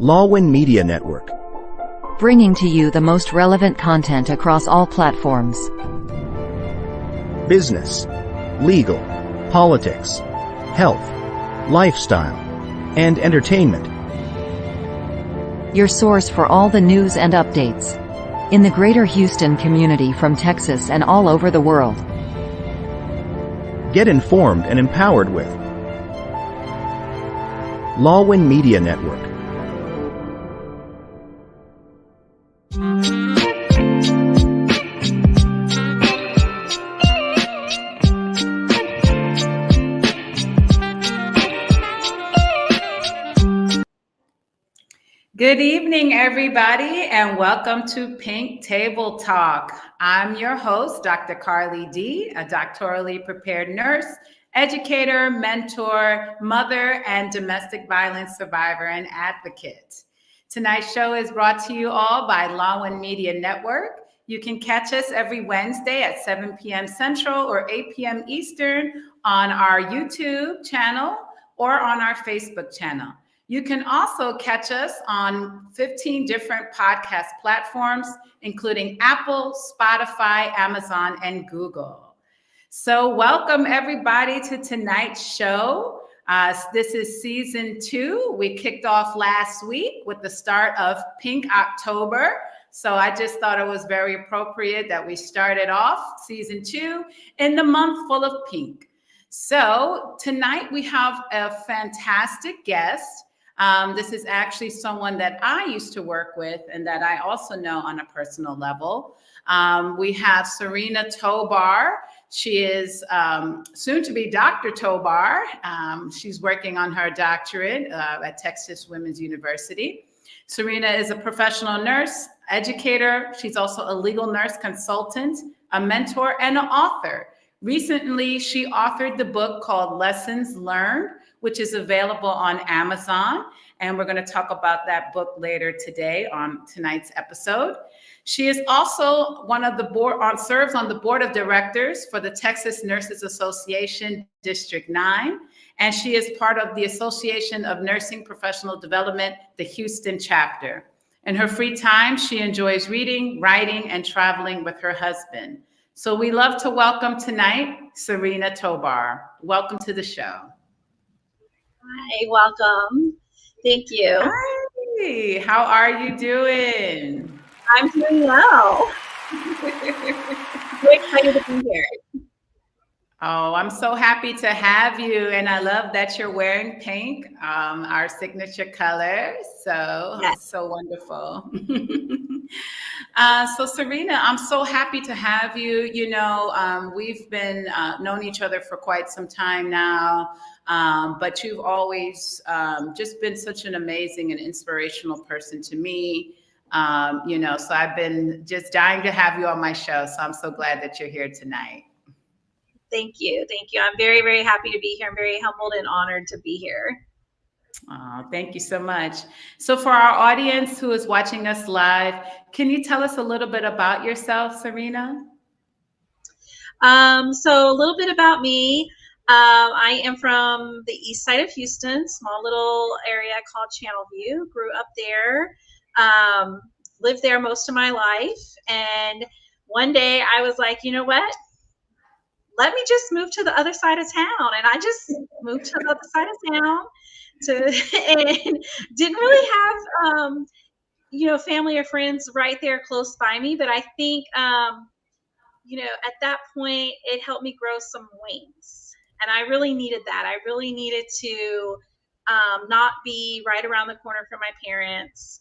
Lawwin Media Network. Bringing to you the most relevant content across all platforms. Business, legal, politics, health, lifestyle, and entertainment. Your source for all the news and updates in the greater Houston community from Texas and all over the world. Get informed and empowered with Lawwin Media Network. Good evening, everybody, and welcome to Pink Table Talk. I'm your host, Dr. Carly D., a doctorally prepared nurse, educator, mentor, mother, and domestic violence survivor and advocate. Tonight's show is brought to you all by Lawwin Media Network. You can catch us every Wednesday at 7 p.m. Central or 8 p.m. Eastern on our YouTube channel or on our Facebook channel. You can also catch us on 15 different podcast platforms, including Apple, Spotify, Amazon, and Google. So welcome everybody to tonight's show. This is season 2. We kicked off last week with the start of Pink October. So I just thought it was very appropriate that we started off season 2 in the month full of pink. So tonight we have a fantastic guest. This is actually someone that I used to work with and that I also know on a personal level. We have Serena Tobar. She is soon to be Dr. Tobar. She's working on her doctorate at Texas Women's University. Serena is a professional nurse, educator. She's also a legal nurse consultant, a mentor, and an author. Recently, she authored the book called Lessons Learned, which is available on Amazon. And we're going to talk about that book later today on tonight's episode. She is also serves on the board of directors for the Texas Nurses Association District 9. And she is part of the Association of Nursing Professional Development, the Houston chapter. In her free time, she enjoys reading, writing, and traveling with her husband. So we love to welcome tonight, Serena Tobar. Welcome to the show. Hi, welcome. Thank you. Hi, how are you doing? I'm doing well. Very excited to be here. Oh, I'm so happy to have you. And I love that you're wearing pink, our signature color. So, yes. So wonderful. So Serena, I'm so happy to have you. You know, we've been known each other for quite some time now, but you've always just been such an amazing and inspirational person to me. You know, so I've been just dying to have you on my show. So I'm so glad that you're here tonight. Thank you. Thank you. I'm very, very happy to be here. I'm very humbled and honored to be here. Oh, thank you so much. So for our audience who is watching us live, can you tell us a little bit about yourself, Serena? So a little bit about me. I am from the east side of Houston, small little area called Channelview. Grew up there, lived there most of my life. And one day I was like, you know what? Let me just move to the other side of town. And I just moved to the other side of town and didn't really have, you know, family or friends right there close by me. But I think, you know, at that point, it helped me grow some wings. And I really needed that. I really needed to not be right around the corner from my parents.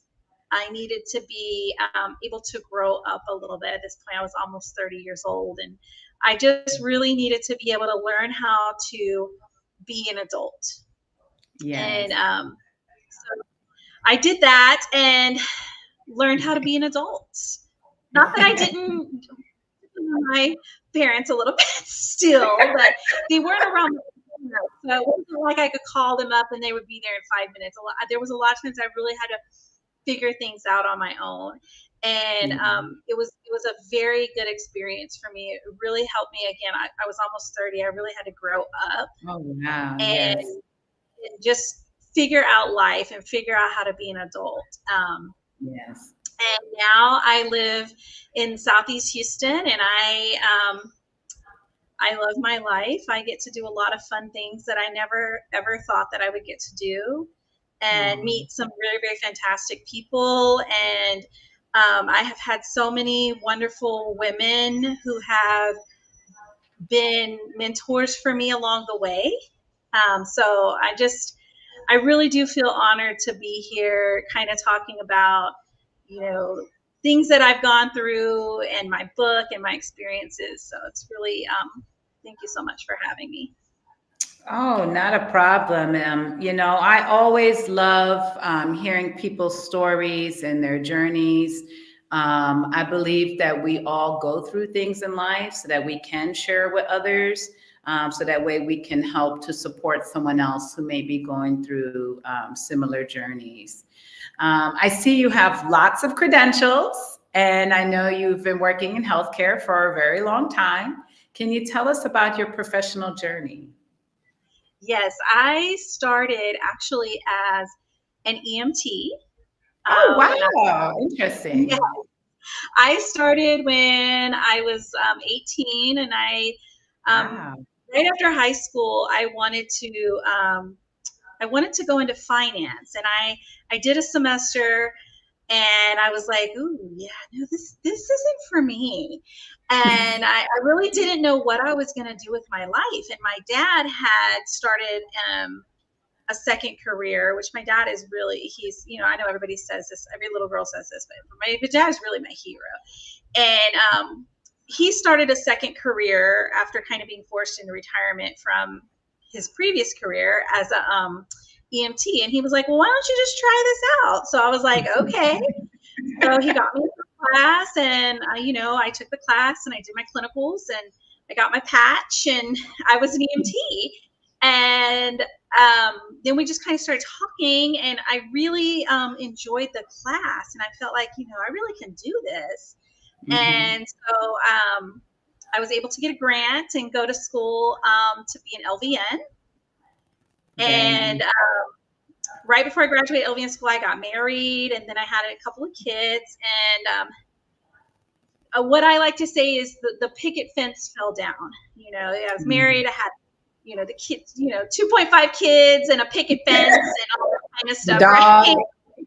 I needed to be able to grow up a little bit. At this point, I was almost 30 years old. And I just really needed to be able to learn how to be an adult. Yes. And so I did that and learned how to be an adult. Not that I didn't my parents a little bit still, but they weren't around. So it wasn't like I could call them up and they would be there in 5 minutes. There was a lot of times I really had to figure things out on my own. And it was a very good experience for me. It really helped me. Again, I was almost 30. I really had to grow up. Oh, wow. And Yes. just figure out life and figure out how to be an adult. Yes. And now I live in Southeast Houston, and I love my life. I get to do a lot of fun things that I never ever thought that I would get to do, and meet some very, very fantastic people. And I have had so many wonderful women who have been mentors for me along the way. So I really do feel honored to be here, kind of talking about, things that I've gone through and my book and my experiences. So it's really, thank you so much for having me. Oh, not a problem. I always love hearing people's stories and their journeys. I believe that we all go through things in life so that we can share with others, so that way we can help to support someone else who may be going through similar journeys. I see you have lots of credentials, and I know you've been working in healthcare for a very long time. Can you tell us about your professional journey? Yes, I started actually as an EMT. Oh, When wow. yeah, Interesting. I started when I was 18, and Wow. right after high school, I wanted to go into finance, and I did a semester, and I was like, "Ooh, yeah, no, this isn't for me." And I really didn't know what I was going to do with my life. And my dad had started a second career, which my dad is really, I know everybody says this, every little girl says this, but my dad is really my hero. And he started a second career after kind of being forced into retirement from his previous career as a EMT. And he was like, "Well, why don't you just try this out?" So I was like, "Okay." So he got me into class, and I took the class and I did my clinicals, and I got my patch, and I was an EMT. And then we just kind of started talking, and I really enjoyed the class, and I felt like, I really can do this. Mm-hmm. And so I was able to get a grant and go to school to be an LVN. Very And nice. right before I graduated LVN school, I got married, and then I had a couple of kids. And what I like to say is the picket fence fell down. I was married. I had, the kids, 2.5 kids and a picket fence and all that kind of The stuff, dog. right?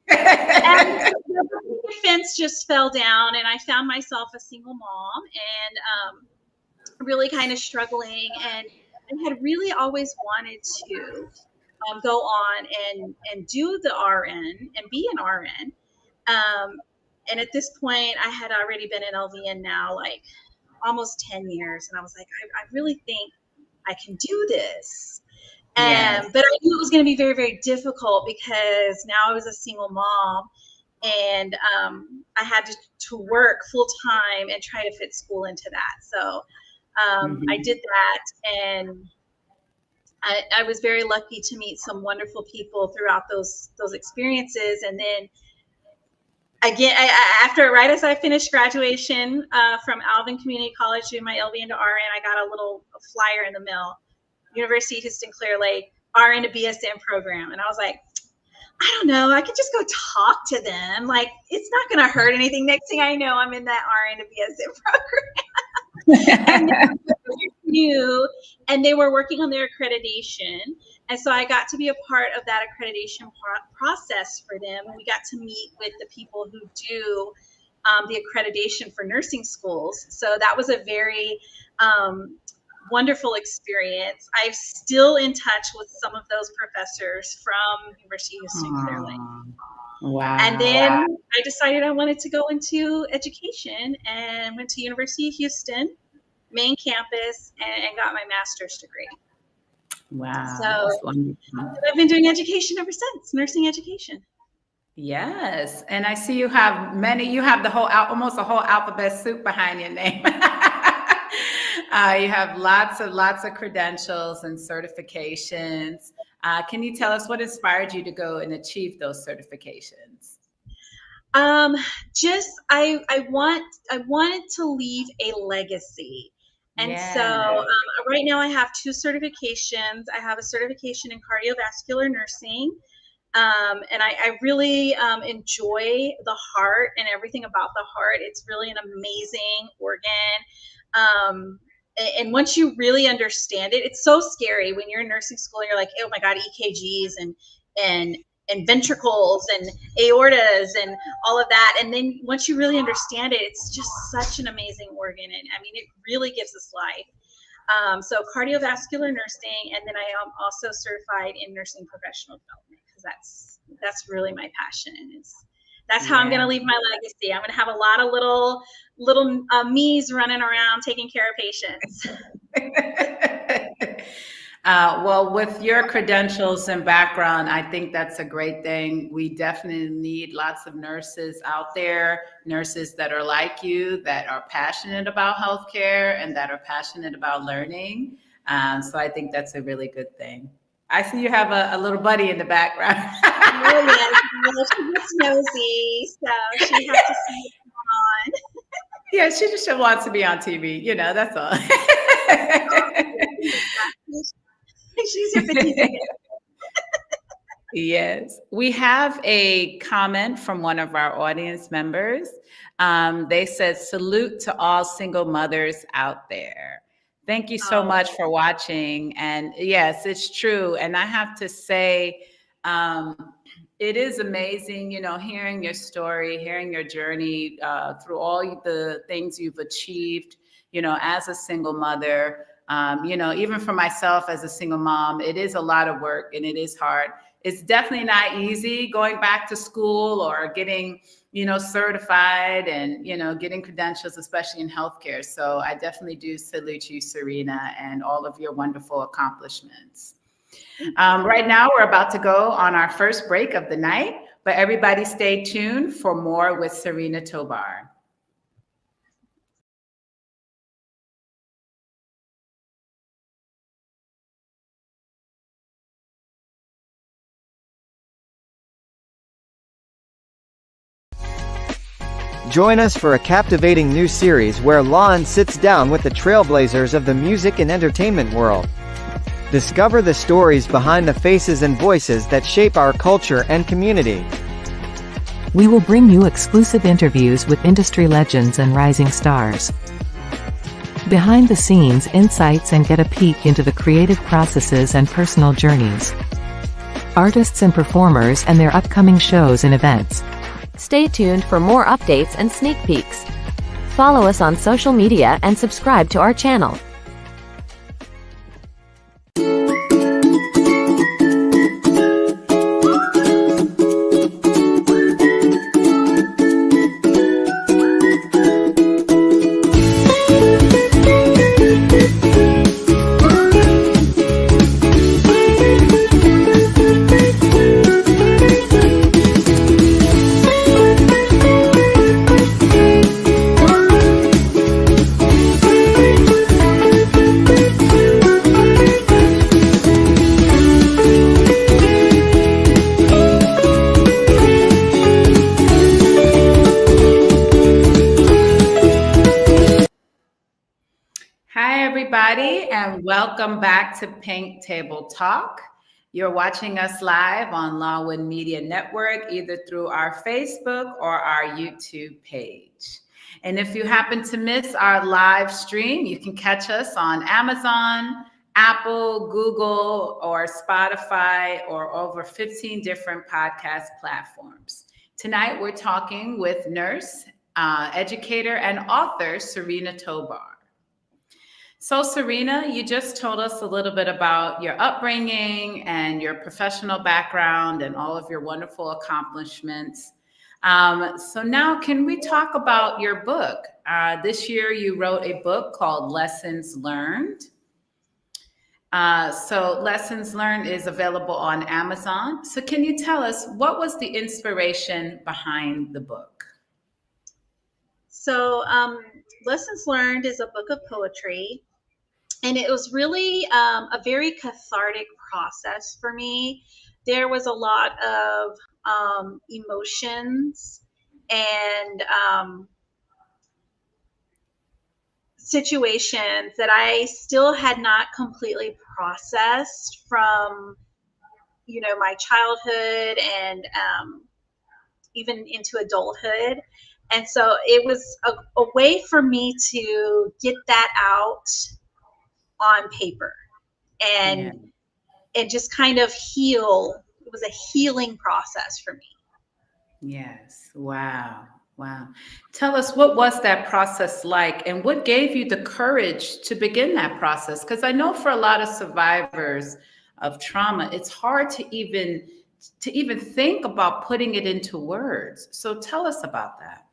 And the picket fence just fell down, and I found myself a single mom, and really kind of struggling. And I had really always wanted to go on and do the RN and be an RN. And at this point, I had already been in LVN now like almost 10 years. And I was like, I really think I can do this. Yes. But I knew it was going to be very, very difficult because now I was a single mom, and I had to work full time and try to fit school into that. So I Mm-hmm. did that, and I was very lucky to meet some wonderful people throughout those experiences. And then again, right as I finished graduation from Alvin Community College doing my LVN to RN, I got a little flyer in the mail, University of Houston Clear Lake RN to BSN program. And I was like, I don't know, I could just go talk to them. Like, it's not going to hurt anything. Next thing I know, I'm in that RN to BSN program. And new, and they were working on their accreditation. And so I got to be a part of that accreditation process for them. And we got to meet with the people who do the accreditation for nursing schools. So that was a very wonderful experience. I'm still in touch with some of those professors from University of Houston Clear Lake. And Wow. then Wow. I decided I wanted to go into education and went to University of Houston main campus and got my master's degree. Wow. So That's wonderful. I've been doing education ever since, nursing education. Yes. And I see you have you have almost a whole alphabet soup behind your name. You have lots of credentials and certifications. Can you tell us what inspired you to go and achieve those certifications? Just I wanted to leave a legacy. And so Yeah. right now I have two certifications. I have a certification in cardiovascular nursing, And I really enjoy the heart and everything about the heart. It's really an amazing organ. And once you really understand it, it's so scary when you're in nursing school and you're like, oh my God, EKGs and and ventricles and aortas and all of that. And then once you really understand it, it's just such an amazing organ. And I mean, it really gives us life. So cardiovascular nursing, and then I am also certified in nursing professional development, because that's really my passion. That's how I'm going to leave my legacy. I'm going to have a lot of little me's running around taking care of patients. Well, with your credentials and background, I think that's a great thing. We definitely need lots of nurses out there, nurses that are like you, that are passionate about healthcare and that are passionate about learning. So I think that's a really good thing. I see you have a little buddy in the background. Oh, yes. She gets nosy, so she has to see what's on. Yeah, she just wants to be on TV. That's all. She's here for TV. Yes. We have a comment from one of our audience members. They said, salute to all single mothers out there. Thank you so much for watching. And yes, it's true. And I have to say, it is amazing, hearing your story, hearing your journey through all the things you've achieved, as a single mother. Even for myself as a single mom, it is a lot of work and it is hard. It's definitely not easy going back to school or getting, certified and, getting credentials, especially in healthcare. So I definitely do salute you, Serena, and all of your wonderful accomplishments. Right now, we're about to go on our first break of the night, but everybody stay tuned for more with Serena Tobar. Join us for a captivating new series where Lon sits down with the trailblazers of the music and entertainment world. Discover the stories behind the faces and voices that shape our culture and community. We will bring you exclusive interviews with industry legends and rising stars. Behind the scenes insights and get a peek into the creative processes and personal journeys. Artists and performers and their upcoming shows and events. Stay tuned for more updates and sneak peeks. Follow us on social media and subscribe to our channel. And welcome back to Pink Table Talk. You're watching us live on Lawwood Media Network, either through our Facebook or our YouTube page. And if you happen to miss our live stream, you can catch us on Amazon, Apple, Google, or Spotify, or over 15 different podcast platforms. Tonight, we're talking with nurse, educator, and author Serena Tobar. So Serena, you just told us a little bit about your upbringing and your professional background and all of your wonderful accomplishments. So now can we talk about your book? This year you wrote a book called Lessons Learned. So Lessons Learned is available on Amazon. So can you tell us what was the inspiration behind the book? So Lessons Learned is a book of poetry. And it was really a very cathartic process for me. There was a lot of emotions and situations that I still had not completely processed from, my childhood and even into adulthood. And so it was a way for me to get that out on paper Yeah. and just kind of heal. It was a healing process for me. Yes. Wow. Wow. Tell us, what was that process like, and what gave you the courage to begin that process? Because I know for a lot of survivors of trauma, it's hard to even think about putting it into words. So tell us about that.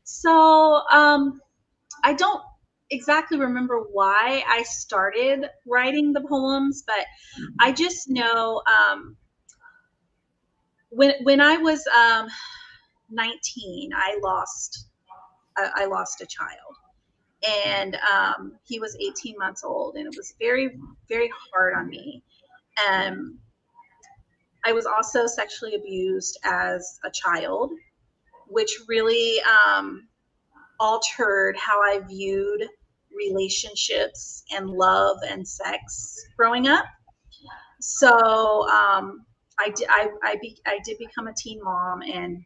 So I don't exactly remember why I started writing the poems, but I just know when I was 19, I lost a child, and he was 18 months old, and it was very, very hard on me. Um, I was also sexually abused as a child, which really altered how I viewed relationships and love and sex growing up. So I did become a teen mom, and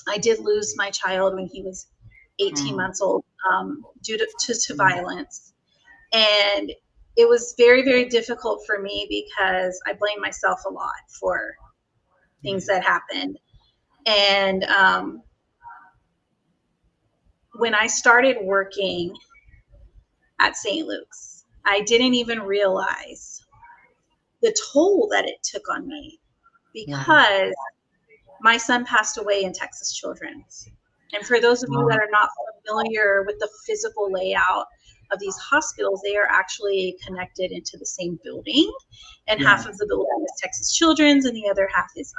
I did lose my child when he was 18 Oh, months old due to violence. And it was very, very difficult for me because I blame myself a lot for yeah. things that happened. And when I started working at St. Luke's, I didn't even realize the toll that it took on me Wow. because my son passed away in Texas Children's. And for those of you that Wow. are not familiar with the physical layout of these hospitals, they are actually connected into the same building. And half of Yes. the building is Texas Children's, and the other half is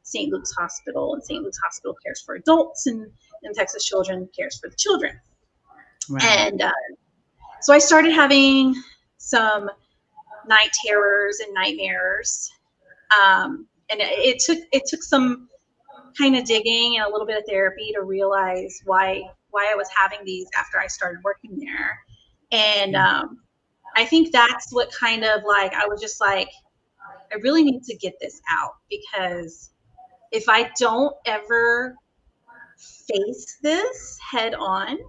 St. Luke's Hospital. And St. Luke's Hospital cares for adults, and Texas Children cares for the children. Right. And so I started having some night terrors and nightmares. And it took some kind of digging and a little bit of therapy to realize why I was having these after I started working there. And I think that's what kind of like I was just like, I really need to get this out, because if I don't ever face this head on, it's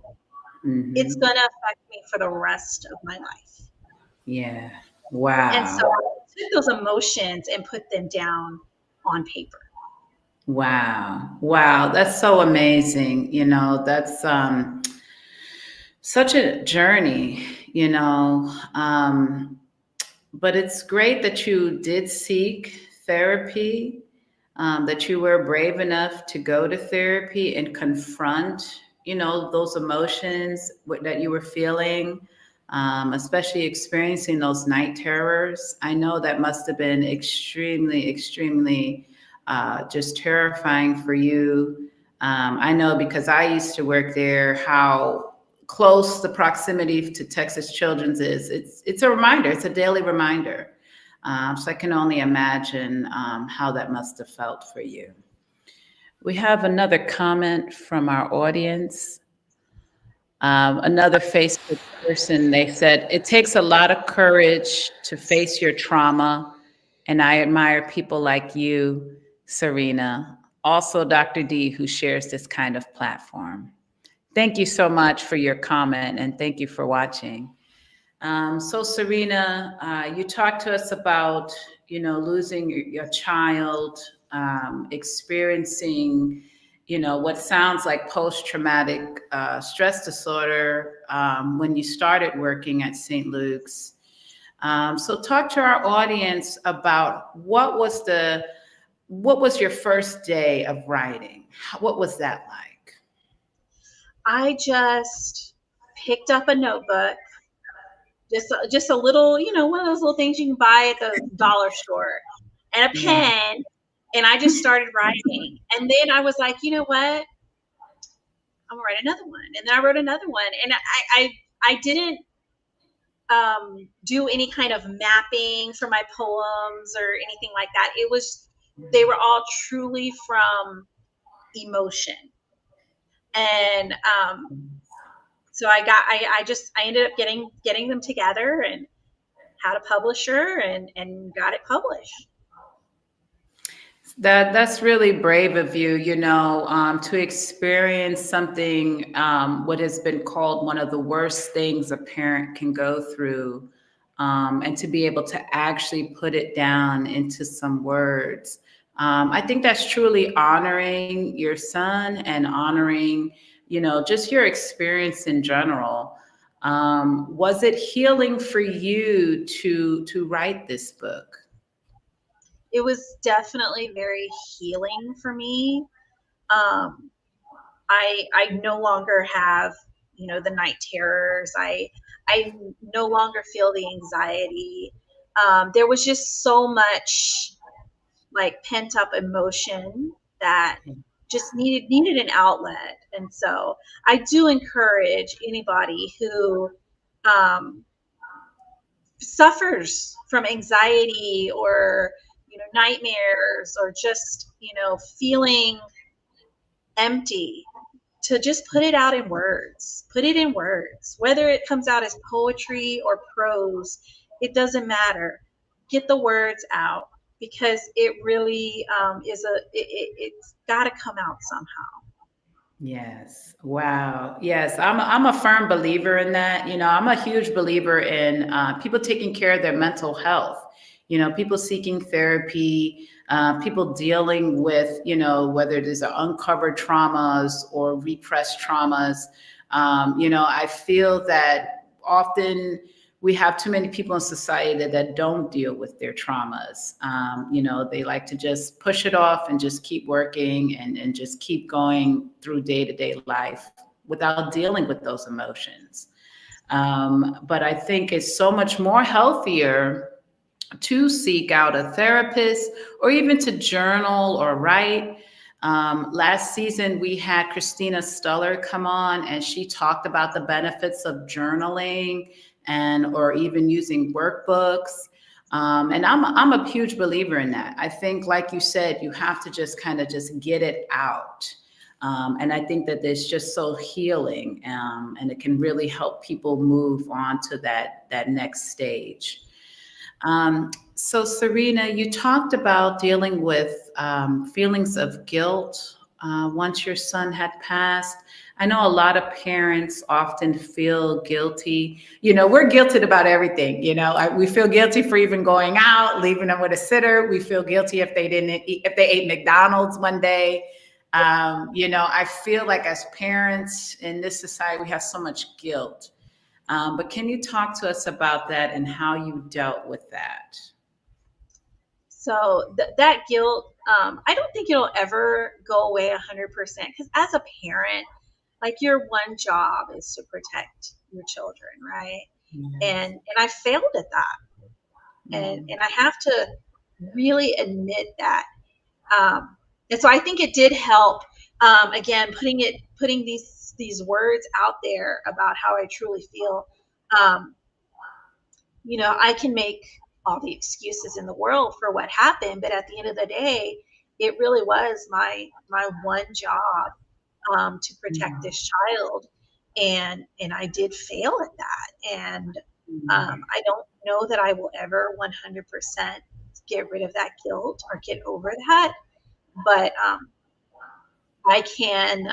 Mm-hmm. gonna affect me for the rest of my life. Yeah. And so Wow. I took those emotions and put them down on paper. Wow. Wow. That's so amazing. That's such a journey, you know. But it's great that you did seek therapy, that you were brave enough to go to therapy and confront, those emotions that you were feeling, especially experiencing those night terrors. I know that must have been extremely, extremely just terrifying for you. I know because I used to work there how close the proximity to Texas Children's is. It's a reminder. It's a daily reminder. So I can only imagine how that must have felt for you. We have another comment from our audience. Another Facebook person, they said, it takes a lot of courage to face your trauma, and I admire people like you, Serena. Also, Dr. D, who shares this kind of platform. Thank you so much for your comment, and thank you for watching. So Serena, you talked to us about, losing your child, experiencing, what sounds like post-traumatic stress disorder when you started working at St. Luke's. So talk to our audience about what was your first day of writing? What was that like? I just picked up a notebook, just a little, one of those little things you can buy at the dollar store, and a Yeah. pen, and I just started writing. And then I was like, you know what? I'm gonna write another one. And then I wrote another one, and I didn't do any kind of mapping for my poems or anything like that. They were all truly from emotion. And so I ended up getting them together and had a publisher and got it published. That's really brave of you, to experience something, what has been called one of the worst things a parent can go through, and to be able to actually put it down into some words. I think that's truly honoring your son and honoring, just your experience in general. Was it healing for you to write this book? It was definitely very healing for me. Um, I no longer have, the night terrors. I no longer feel the anxiety. There was just so much like pent up emotion that just needed an outlet. And so I do encourage anybody who um, suffers from anxiety or nightmares or just feeling empty to just put it out in words. Put it in words, whether it comes out as poetry or prose, it doesn't matter. Get the words out because it really it's got to come out somehow. Yes. Wow. Yes. I'm a firm believer in that. I'm a huge believer in people taking care of their mental health, people seeking therapy, people dealing with, whether it is uncovered traumas or repressed traumas. I feel that often we have too many people in society that don't deal with their traumas. They like to just push it off and just keep working and just keep going through day to day life without dealing with those emotions. But I think it's so much more healthier to seek out a therapist or even to journal or write. Last season, we had Christina Stuller come on, and she talked about the benefits of journaling and or even using workbooks. And I'm a huge believer in that. I think, like you said, you have to just kind of just get it out. And I think that it's just so healing, and it can really help people move on to that next stage. So, Serena, you talked about dealing with feelings of guilt once your son had passed. I know a lot of parents often feel guilty. We're guilted about everything. We feel guilty for even going out, leaving them with a sitter. We feel guilty if they didn't eat, if they ate McDonald's one day. I feel like as parents in this society, we have so much guilt. But can you talk to us about that and how you dealt with that? So that guilt, I don't think it'll ever go away 100% because as a parent, like your one job is to protect your children, right? And I failed at that, and I have to really admit that. And so I think it did help. Again, putting these words out there about how I truly feel. Um, I can make all the excuses in the world for what happened, but at the end of the day, it really was my one job to protect this child, and I did fail at that, and I don't know that I will ever 100% get rid of that guilt or get over that, but I can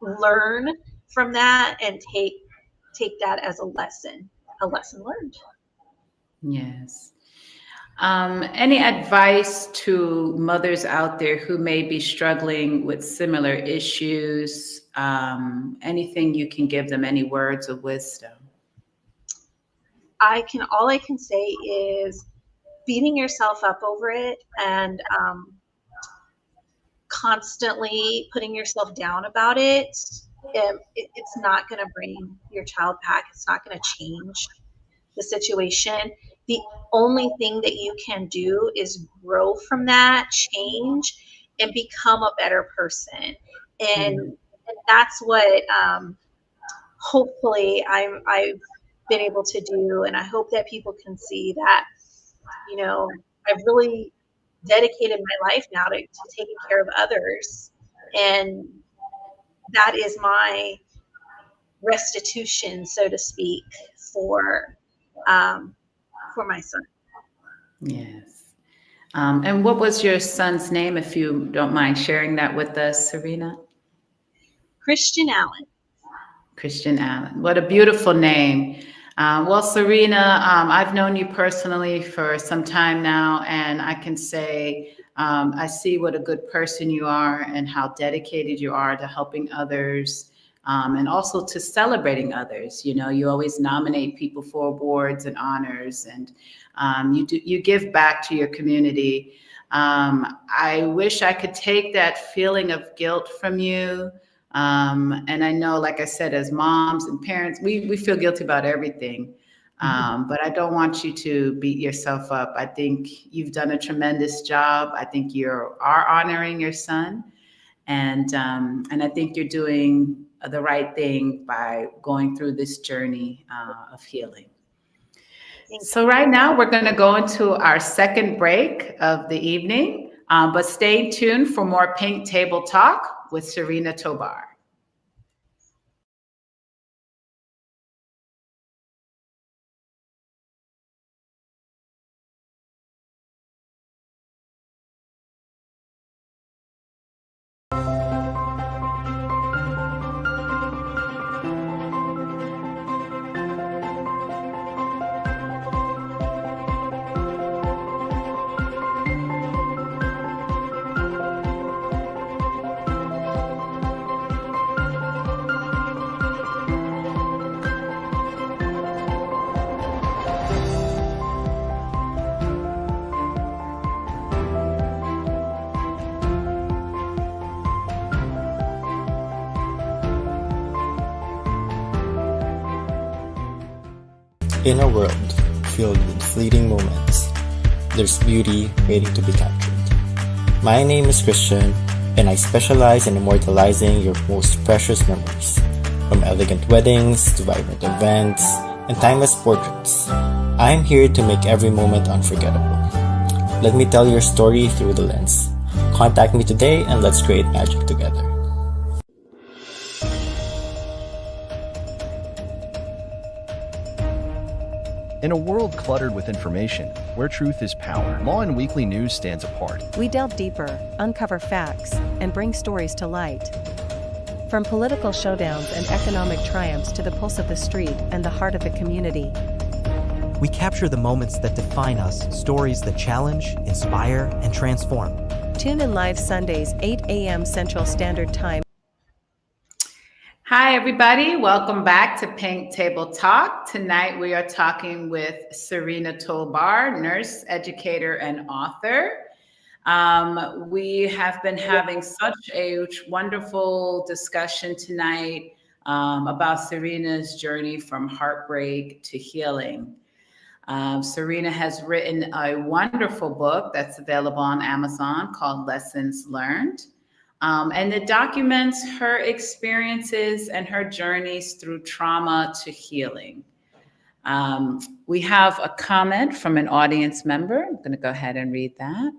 learn from that and take that as a lesson learned. Yes. Any advice to mothers out there who may be struggling with similar issues? Anything you can give them, any words of wisdom? All I can say is beating yourself up over it and constantly putting yourself down about it's not going to bring your child back. It's not going to change the situation. The only thing that you can do is grow from that, change, and become a better person. And that's what hopefully I've been able to do. And I hope that people can see that, I've really dedicated my life now to taking care of others. And that is my restitution, so to speak, for um, for my son. Yes. And what was your son's name, if you don't mind sharing that with us, Serena? Christian Allen. Christian Allen. What a beautiful name. Well, Serena, I've known you personally for some time now, and I can say I see what a good person you are and how dedicated you are to helping others, and also to celebrating others. You know, you always nominate people for awards and honors, and you give back to your community. I wish I could take that feeling of guilt from you. And I know, like I said, as moms and parents, we feel guilty about everything. But I don't want you to beat yourself up. I think you've done a tremendous job. I think you are honoring your son. And I think you're doing the right thing by going through this journey of healing. So right now we're going to go into our second break of the evening, but stay tuned for more Pink Table Talk with Serena Tobar. In a world filled with fleeting moments, there's beauty waiting to be captured. My name is Christian, and I specialize in immortalizing your most precious memories, from elegant weddings to vibrant events and timeless portraits. I'm here to make every moment unforgettable. Let me tell your story through the lens. Contact me today and let's create magic together. In a world cluttered with information, where truth is power, Law and Weekly News stands apart. We delve deeper, uncover facts, and bring stories to light. From political showdowns and economic triumphs to the pulse of the street and the heart of the community. We capture the moments that define us, stories that challenge, inspire, and transform. Tune in live Sundays, 8 a.m. Central Standard Time. Hi, everybody. Welcome back to Pink Table Talk. Tonight, we are talking with Serena Tobar, nurse, educator, and author. We have been having such a wonderful discussion tonight about Serena's journey from heartbreak to healing. Serena has written a wonderful book that's available on Amazon called Lessons Learned. And it documents her experiences and her journeys through trauma to healing. We have a comment from an audience member. I'm going to go ahead and read that.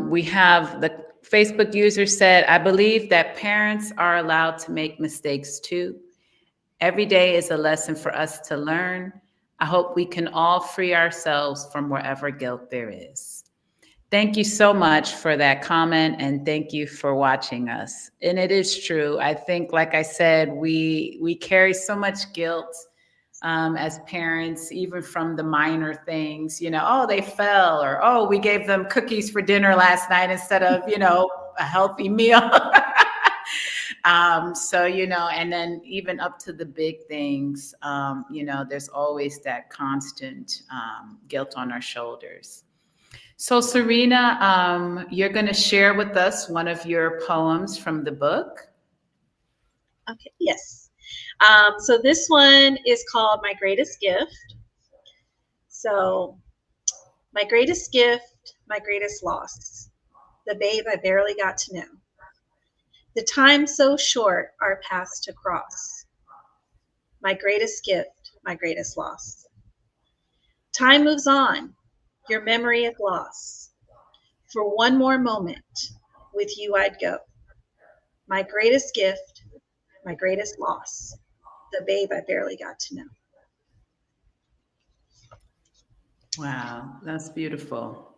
We have the Facebook user said, I believe that parents are allowed to make mistakes too. Every day is a lesson for us to learn. I hope we can all free ourselves from wherever guilt there is. Thank you so much for that comment, and thank you for watching us. And it is true. I think, like I said, we carry so much guilt as parents, even from the minor things, oh, they fell, or, oh, we gave them cookies for dinner last night instead of, a healthy meal. And then even up to the big things, there's always that constant guilt on our shoulders. So Serena, you're going to share with us one of your poems from the book. Okay, yes. So this one is called My Greatest Gift. So, my greatest gift, my greatest loss, the babe I barely got to know. The time so short, our paths to cross. My greatest gift, my greatest loss. Time moves on, your memory a gloss. For one more moment, with you I'd go. My greatest gift, my greatest loss, the babe I barely got to know. Wow, that's beautiful.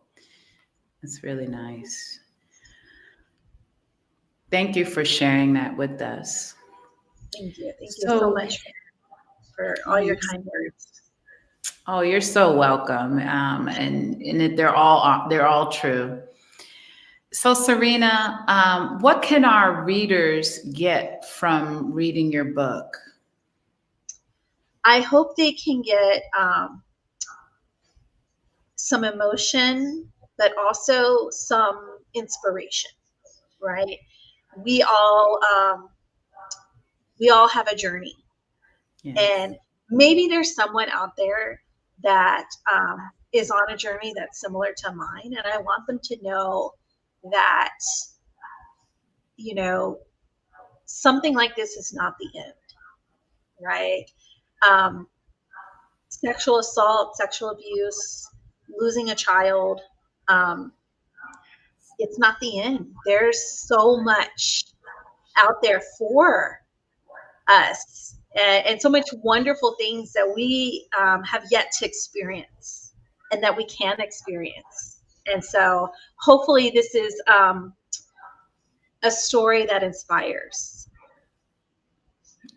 That's really nice. Thank you for sharing that with us. Thank you. Thank you so So, much for oh, all your you're, kind words. oh, you're so welcome. They're all true. So, Serena, what can our readers get from reading your book? I hope they can get some emotion, but also some inspiration. Right? We all um, we all have a journey, Yes. and maybe there's someone out there that is on a journey that's similar to mine, and I want them to know that you know something like this is not the end, right? Um, Sexual assault, sexual abuse, losing a child, um, it's not the end. There's so much out there for us, and so much wonderful things that we have yet to experience and that we can experience. And so hopefully this is a story that inspires.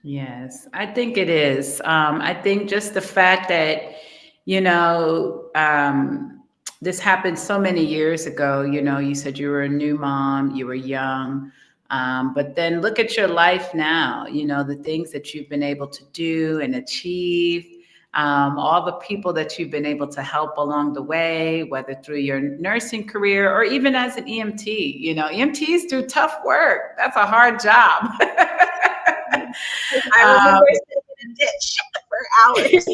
Yes, I think it is. I think just the fact that, you know, this happened so many years ago. You said you were a new mom, you were young, but then look at your life now, the things that you've been able to do and achieve, all the people that you've been able to help along the way, whether through your nursing career or even as an EMT. EMTs do tough work, that's a hard job. I um, remember sitting in a ditch for hours.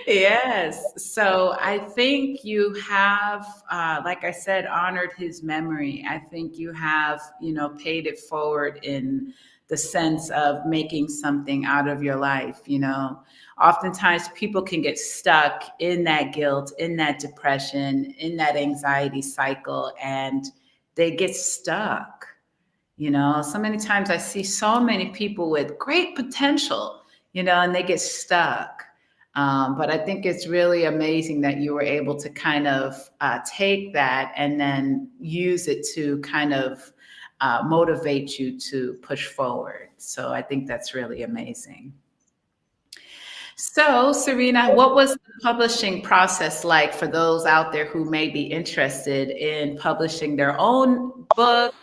yes. So I think you have, like I said, honored his memory. I think you have, paid it forward in the sense of making something out of your life. Oftentimes people can get stuck in that guilt, in that depression, in that anxiety cycle, and they get stuck. So many times I see so many people with great potential, and they get stuck. But I think it's really amazing that you were able to kind of take that and then use it to kind of motivate you to push forward. So I think that's really amazing. So, Serena, what was the publishing process like for those out there who may be interested in publishing their own book?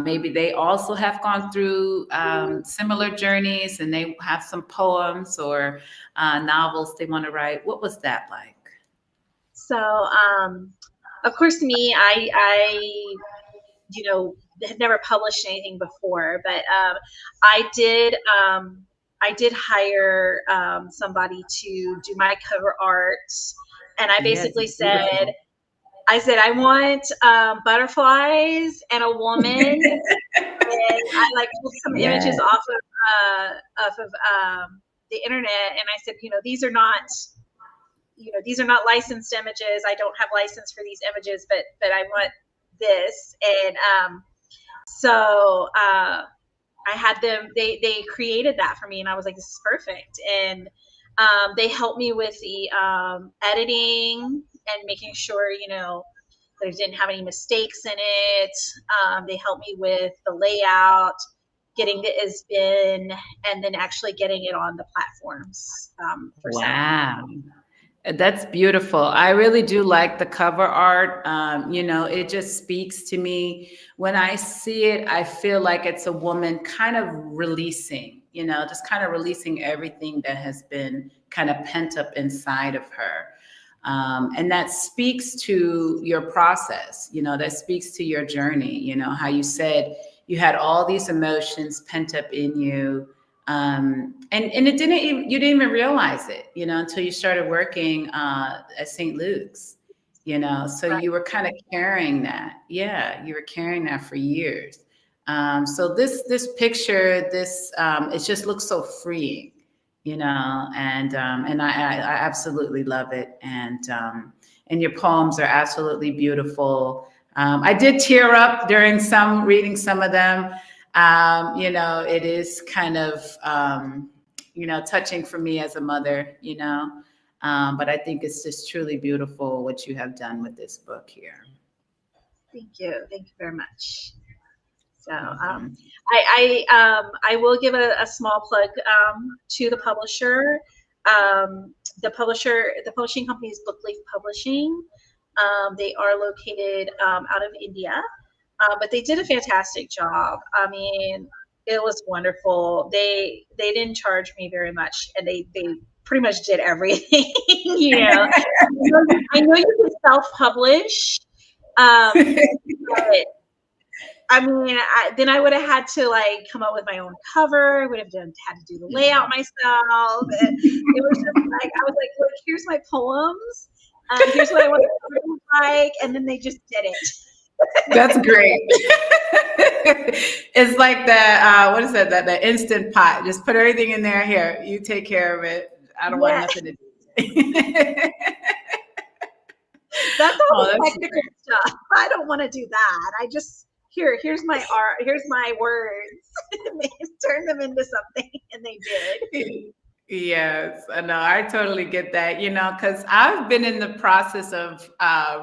Maybe they also have gone through similar journeys and they have some poems or novels they want to write. What was that like? So, of course, me, had never published anything before, but I did hire somebody to do my cover art, and I Yes, basically it's beautiful. said, I want butterflies and a woman, and I like pulled some images Yes. off of the internet, and I said, these are not licensed images. I don't have license for these images, but I want this. And so I had them. They created that for me, and I was like, this is perfect. And they helped me with the editing and making sure that I didn't have any mistakes in it. They helped me with the layout, getting the ISBN, and then actually getting it on the platforms for selling. Wow. That's beautiful. I really do like the cover art. It just speaks to me. When I see it, I feel like it's a woman kind of releasing, just kind of releasing everything that has been kind of pent up inside of her. And that speaks to your process, that speaks to your journey, how you said you had all these emotions pent up in you. And you didn't even realize it, until you started working at St. Luke's, so Right. you were kind of carrying that. Yeah, you were carrying that for years. So this picture, it just looks so freeing, and I absolutely love it. And your poems are absolutely beautiful. I did tear up during reading some of them. It is kind of, touching for me as a mother, But I think it's just truly beautiful what you have done with this book here. Thank you very much. So Welcome. I will give a small plug to the publisher. The publishing company is Bookleaf Publishing. They are located out of India, but they did a fantastic job. I mean, it was wonderful. They didn't charge me very much, and they pretty much did everything. You know, I know you can self-publish, but I mean, then I would have had to like come up with my own cover. I would have had to do the layout myself. And it was just like, I was like, look, here's my poems. Here's what I want to look like. And then they just did it. That's great. It's like the, what is that? The Instant Pot. Just put everything in there. Here, you take care of it. I don't want nothing to do. That's all the technical stuff. I don't want to do that. I just, here's my art, here's my words. Turn them into something, and they did. Yes, no, I totally get that, you know, because I've been in the process of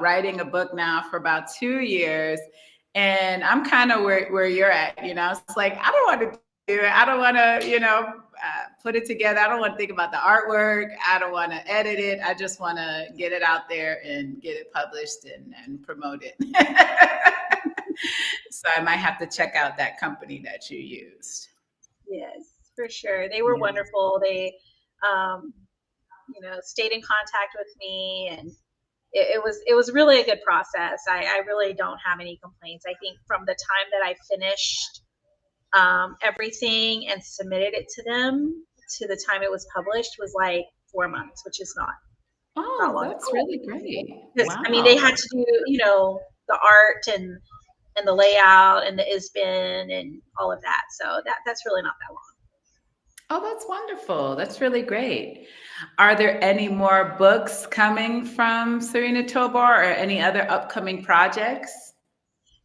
writing a book now for about 2 years, and I'm kind of where you're at, you know. It's like, I don't want to do it. I don't want to, you know, put it together. I don't want to think about the artwork. I don't want to edit it. I just want to get it out there and get it published and promote it. So I might have to check out that company that you used. Yes, for sure. They were wonderful. They, you know, stayed in contact with me, and it was really a good process. I really don't have any complaints. I think from the time that I finished everything and submitted it to them to the time it was published was like 4 months, which is not long. That's really great. Wow. I mean, they had to do, you know, the art and the layout and the ISBN and all of that. So that's really not that long. Oh, that's wonderful. That's really great. Are there any more books coming from Serena Tobar or any other upcoming projects?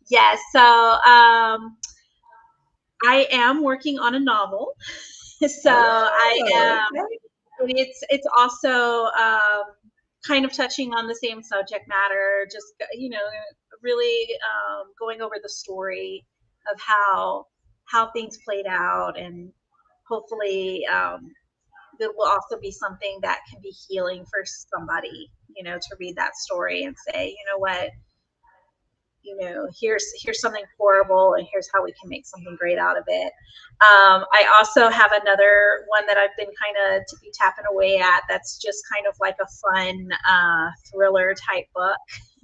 Yes. So I am working on a novel. So I am. It's also kind of touching on the same subject matter. Just, you know, really going over the story of how things played out, and hopefully there will also be something that can be healing for somebody, you know, to read that story and say, you know what, you know, here's something horrible, and here's how we can make something great out of it. I also have another one that I've been kind of tapping away at. That's just kind of like a fun thriller type book.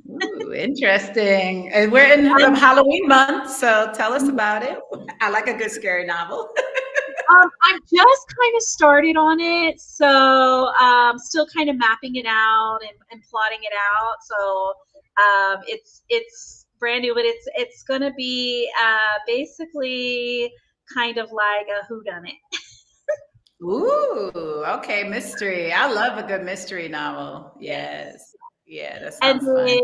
Ooh, interesting. And we're in the Halloween month, so tell us about it. I like a good scary novel. I'm just kind of started on it, so still kind of mapping it out and plotting it out. So it's brand new, but it's going to be basically kind of like a whodunit. Ooh, okay, mystery. I love a good mystery novel. Yes. Yeah, that sounds fun.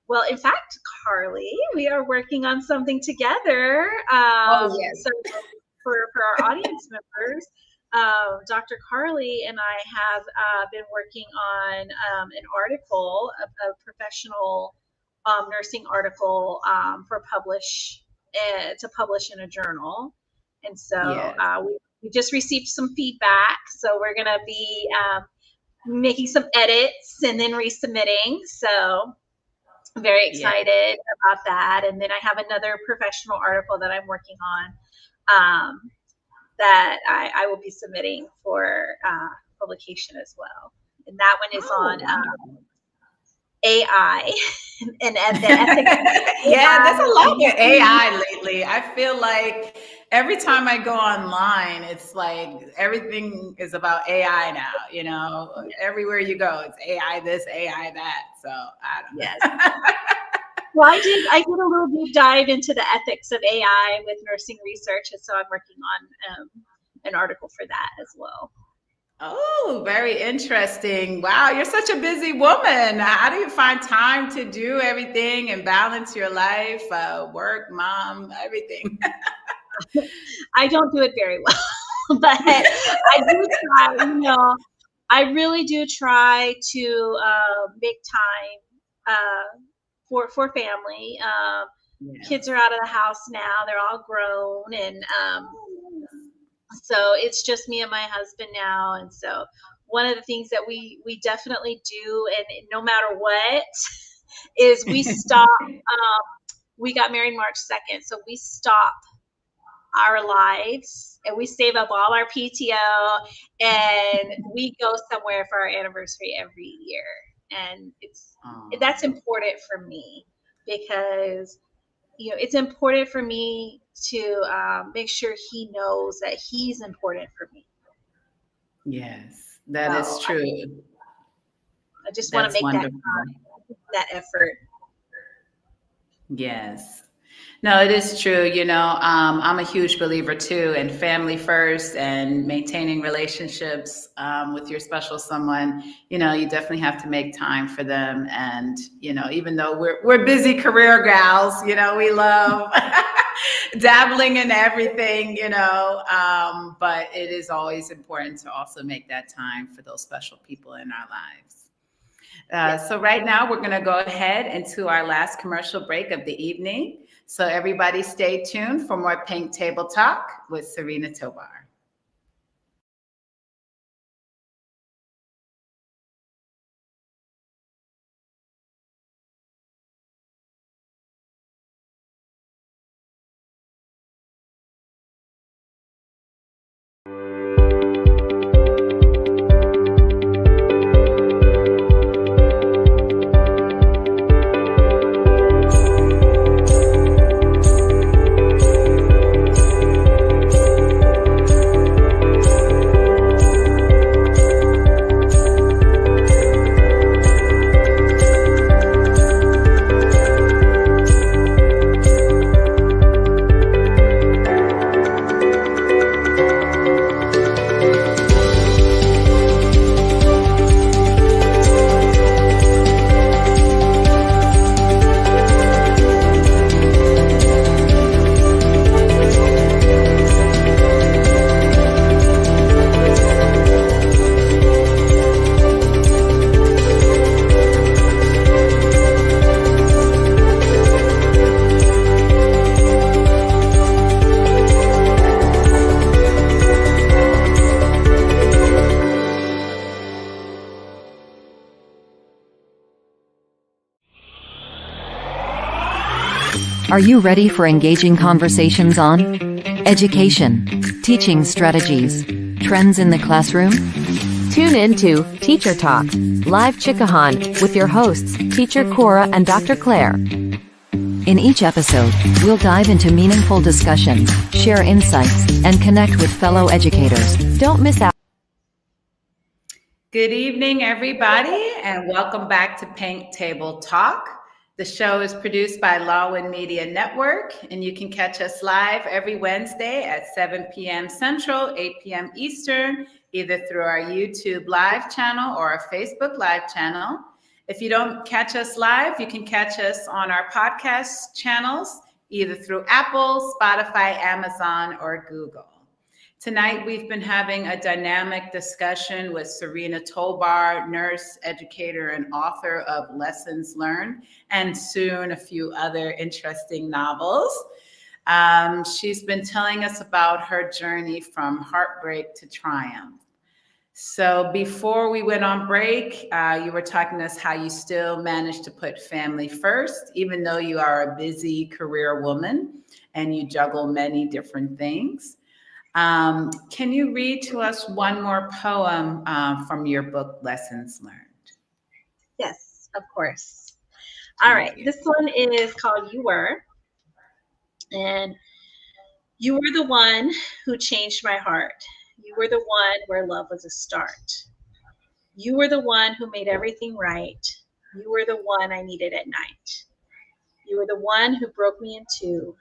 Well, in fact, Carly, we are working on something together. Oh, yes. So for our audience members, Dr. Carly and I have been working on an article, a professional nursing article to publish in a journal. And so we just received some feedback. So we're going to be making some edits and then resubmitting. So I'm very excited about that. And then I have another professional article that I'm working on that I will be submitting for publication as well. And that one is on AI and the ethics. Yeah, there's a lot of AI lately. I feel like every time I go online, it's like everything is about AI now. You know, everywhere you go, it's AI this, AI that. So I don't know. Yes. Well, I did a little deep dive into the ethics of AI with nursing research, and so I'm working on an article for that as well. Oh, very interesting. Wow, you're such a busy woman. How do you find time to do everything and balance your life, work, mom, everything? I don't do it very well, but I do try, you know. I really do try to make time for family. Kids are out of the house now; they're all grown, and so it's just me and my husband now. And so one of the things that we definitely do, and no matter what, is we stop. We got married March 2nd, so we stop our lives and we save up all our PTO and we go somewhere for our anniversary every year. And that's important for me because it's important for me to make sure he knows that he's important for me. Yes, that is true. I just want to make that effort. Yes. No, it is true. I'm a huge believer too in family first and maintaining relationships with your special someone. You definitely have to make time for them. And, even though we're busy career gals, we love dabbling in everything, but it is always important to also make that time for those special people in our lives. So right now we're going to go ahead into our last commercial break of the evening. So everybody stay tuned for more Pink Table Talk with Serena Tobar. Are you ready for engaging conversations on education, teaching strategies, trends in the classroom? Tune in to Teacher Talk, Live Chikahan, with your hosts, Teacher Cora and Dr. Claire. In each episode, we'll dive into meaningful discussions, share insights, and connect with fellow educators. Don't miss out. Good evening, everybody, and welcome back to Pink Table Talk. The show is produced by Lawin Media Network, and you can catch us live every Wednesday at 7 p.m. Central, 8 p.m. Eastern, either through our YouTube live channel or our Facebook live channel. If you don't catch us live, you can catch us on our podcast channels, either through Apple, Spotify, Amazon, or Google. Tonight, we've been having a dynamic discussion with Serena Tobar, nurse, educator, and author of Lessons Learned, and soon a few other interesting novels. She's been telling us about her journey from heartbreak to triumph. So before we went on break, you were talking to us how you still manage to put family first, even though you are a busy career woman and you juggle many different things. Can you read to us one more poem from your book, Lessons Learned? Yes, of course. All right. This one is called You Were. And you were the one who changed my heart. You were the one where love was a start. You were the one who made everything right. You were the one I needed at night. You were the one who broke me in two.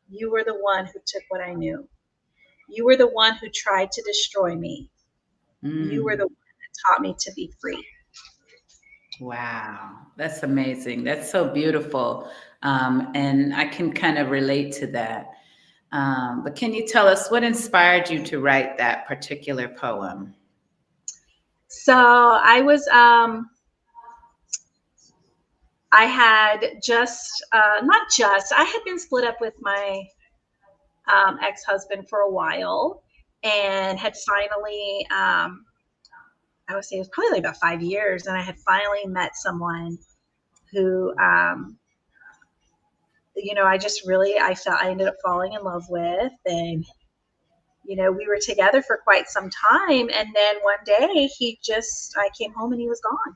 You were the one who took what I knew. You were the one who tried to destroy me. You were the one that taught me to be free. Wow, that's amazing. That's so beautiful. And I can kind of relate to that. But can you tell us what inspired you to write that particular poem? So I was, I had just, not just, I had been split up with my ex-husband for a while and had finally, I would say it was probably like about 5 years, and I had finally met someone who, I just really, I ended up falling in love with, and, we were together for quite some time. And then one day I came home and he was gone.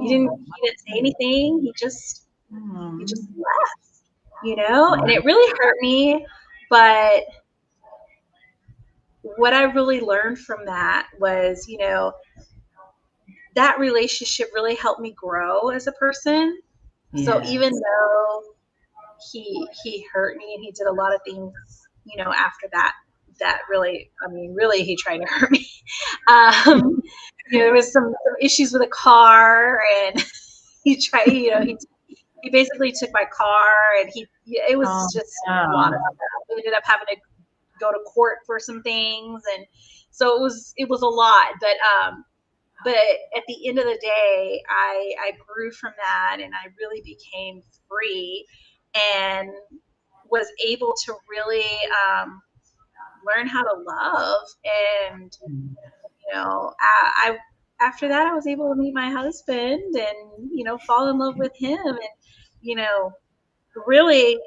He didn't say anything. He just left, and it really hurt me. But what I really learned from that was, that relationship really helped me grow as a person. So even though he hurt me and he did a lot of things, after that really, really he tried to hurt me. There was some issues with a car, and he tried, he basically took my car, and it was just a lot of stuff. We ended up having to go to court for some things, and so it was a lot. But at the end of the day, I grew from that, and I really became free and was able to really learn how to love. And I after that, I was able to meet my husband and fall in love with him. And really,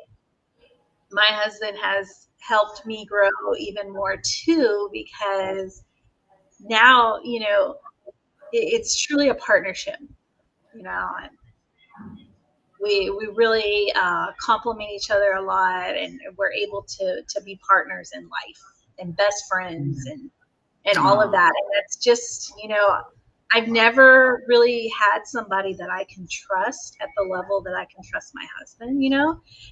my husband has helped me grow even more too, because now it's truly a partnership. And we really complement each other a lot, and we're able to be partners in life and best friends and all of that. And that's just, I've never really had somebody that I can trust at the level that I can trust my husband.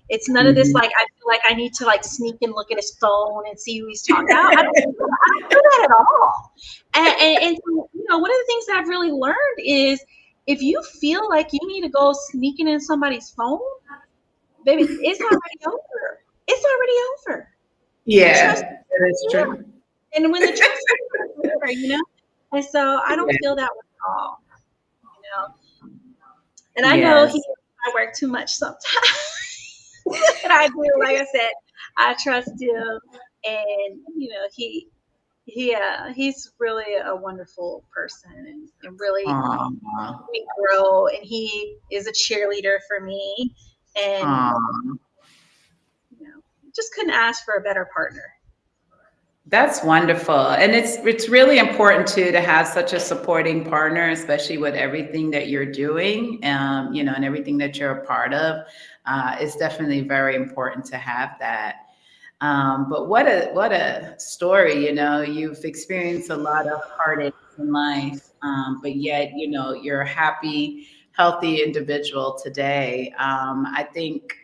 It's none of this, like, I feel like I need to like sneak and look at his phone and see who he's talking about. I don't do that at all. And one of the things that I've really learned is, if you feel like you need to go sneaking in somebody's phone, baby, it's already over. It's already over. Yeah, that is true. And when the trust is over, and so I don't feel that way at all, And I know I work too much sometimes. But I do, like I said, I trust him, and he's really a wonderful person, and really helped me grow. And he is a cheerleader for me, and just couldn't ask for a better partner. That's wonderful. And it's really important too to have such a supporting partner, especially with everything that you're doing, and everything that you're a part of. It's definitely very important to have that. But what a story, you've experienced a lot of heartache in life, but yet, you're a happy, healthy individual today. I think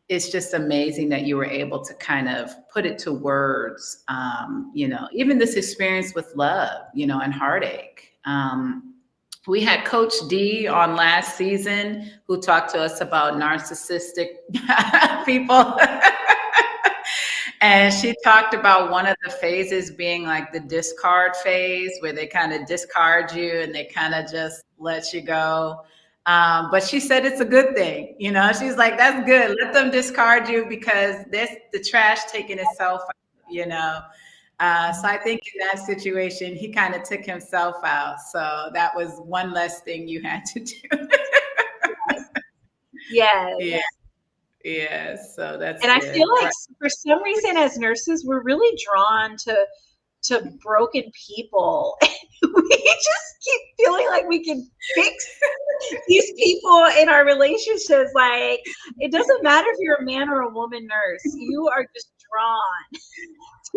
it's just amazing that you were able to kind of put it to words, even this experience with love, and heartache. We had Coach D on last season, who talked to us about narcissistic people. And she talked about one of the phases being like the discard phase, where they kind of discard you and they kind of just let you go. But she said it's a good thing. She's like, that's good. Let them discard you, because there's the trash taking itself out, So I think in that situation, he kind of took himself out. So that was one less thing you had to do. Yes. Yeah. So that's And good. I feel like for some reason, as nurses, we're really drawn to broken people. We just keep feeling like we can fix these people in our relationships. Like, it doesn't matter if you're a man or a woman nurse, you are just drawn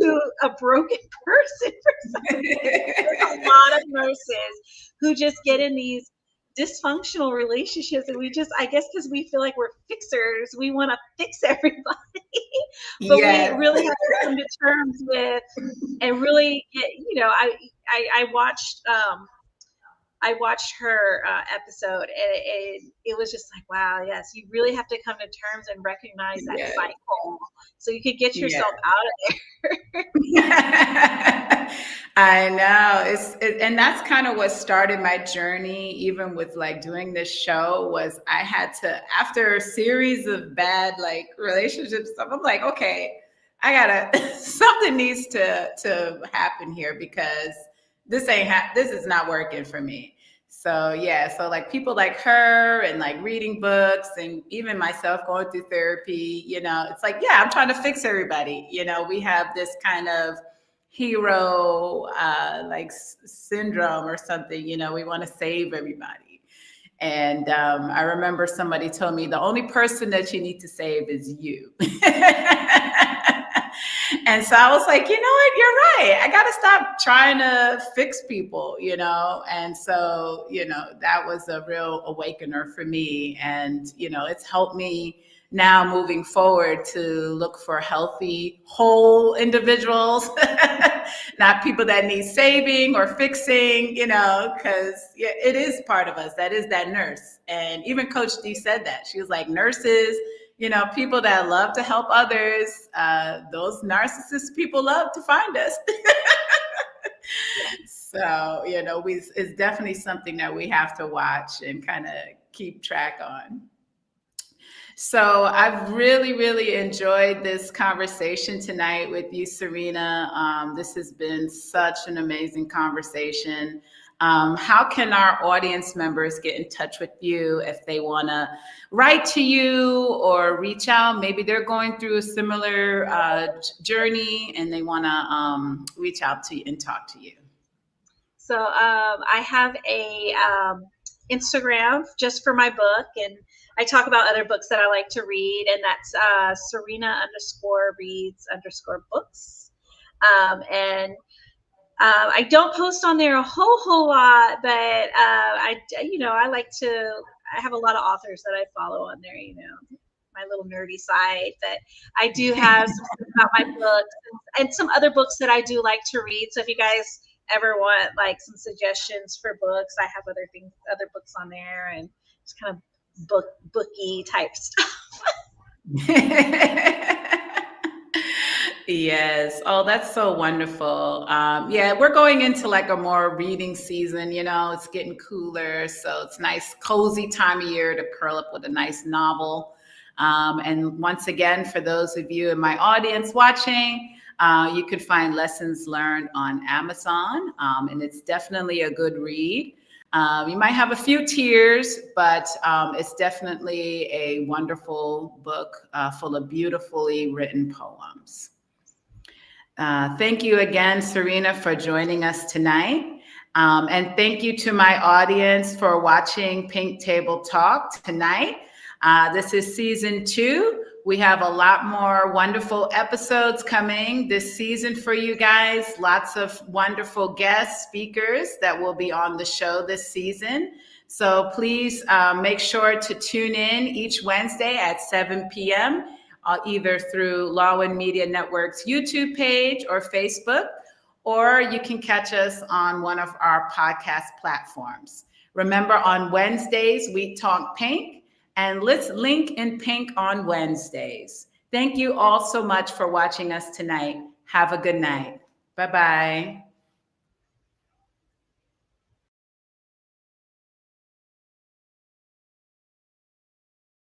to a broken person for some reason. There's a lot of nurses who just get in these dysfunctional relationships, and I guess because we feel like we're fixers, we want to fix everybody. But we really have to come to terms with, and really get, I watched I watched her episode, and it was just like, wow, yes, you really have to come to terms and recognize that Yes. cycle so you could get Yes. yourself out of there. I know and that's kind of what started my journey, even with like doing this show, was I had to, after a series of bad like relationship stuff, I'm like, okay, I gotta, something needs to happen here, because this this is not working for me. So yeah, so like people like her and like reading books, and even myself going through therapy, it's like, yeah, I'm trying to fix everybody. We have this kind of hero syndrome or something. We want to save everybody. And I remember somebody told me the only person that you need to save is you. And so I was like, you know what, you're right. I got to stop trying to fix people, And so, that was a real awakener for me. And, it's helped me now moving forward to look for healthy, whole individuals, not people that need saving or fixing, because it is part of us. That is that nurse. And even Coach D said that. She was like, nurses, people that love to help others, those narcissist people love to find us. So, it's definitely something that we have to watch and kind of keep track on. So I've really, really enjoyed this conversation tonight with you, Serena. This has been such an amazing conversation. How can our audience members get in touch with you if they want to write to you or reach out? Maybe they're going through a similar journey and they want to reach out to you and talk to you. So I have a Instagram just for my book, and I talk about other books that I like to read, and that's Serena_reads_books. And I don't post on there a whole lot, but I like to. I have a lot of authors that I follow on there. My little nerdy side. But I do have some stuff about my books and some other books that I do like to read. So if you guys ever want like some suggestions for books, I have other books on there, and it's kind of booky type stuff. Yes. Oh, that's so wonderful. Yeah, we're going into like a more reading season, it's getting cooler. So it's nice, cozy time of year to curl up with a nice novel. And once again, for those of you in my audience watching, you can find Lessons Learned on Amazon. And it's definitely a good read. You might have a few tears, but it's definitely a wonderful book full of beautifully written poems. Thank you again, Serena, for joining us tonight. And thank you to my audience for watching Pink Table Talk tonight. This is season 2. We have a lot more wonderful episodes coming this season for you guys. Lots of wonderful guest speakers that will be on the show this season. So please make sure to tune in each Wednesday at 7 p.m. Either through Lawin Media Network's YouTube page or Facebook, or you can catch us on one of our podcast platforms. Remember, on Wednesdays, we talk pink. And let's link in pink on Wednesdays. Thank you all so much for watching us tonight. Have a good night. Bye-bye.